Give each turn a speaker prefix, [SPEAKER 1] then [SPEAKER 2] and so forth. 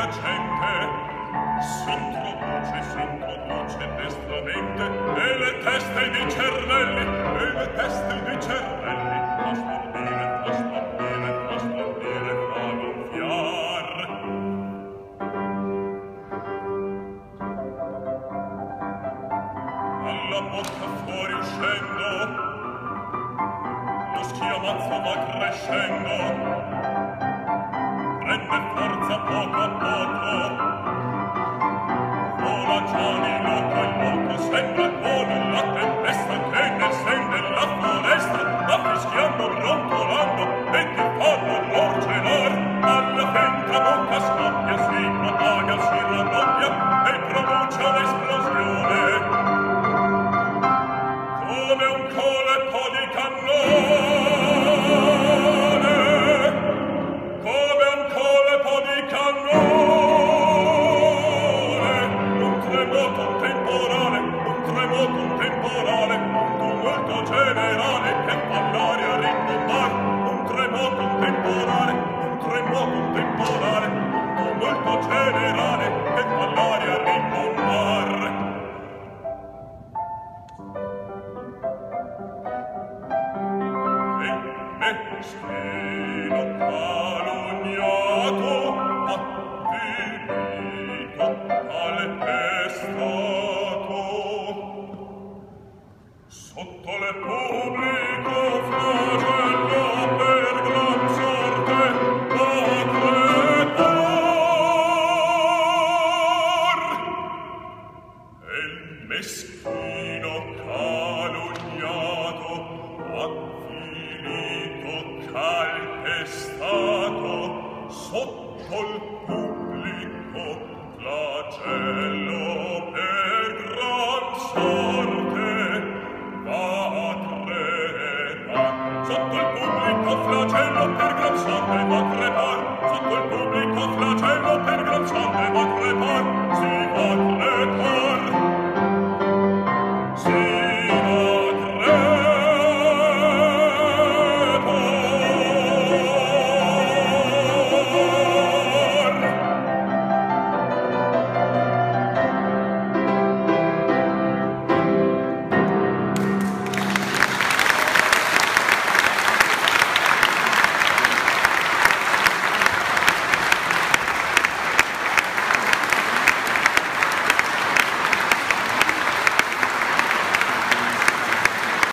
[SPEAKER 1] la gente s'introduce destramente, e le teste di cervelli fa stordire, fa gonfiar. Alla bocca fuori uscendo, lo schiamazzo va crescendo, prende forza poco a poco, vola già di loco il loco, sembra come la tempesta che nel sen della foresta va fischiando, brontolando, e ti fa l'orror celar. Alla fenta bocca scoppia, si propaga, si raddoppia, e produce un'esplosione come un colpo di cannone, come un colpo di cannone, un tremoto temporale, un tumulto generale che fa l'aria rimbombar, un tremoto temporale, un tumulto generale che fa l'aria rimbombar. Meschino calunniato, avvilito, calpestato, sotto le pubblico flagello per gran sorte a crepar. E il meschino calunniato, avvilito, calpestato, sotto il pubblico flagello per gran sorte va a crepar. Sotto il pubblico flagello per gran sorte va a crepar. Sotto il pubblico flagello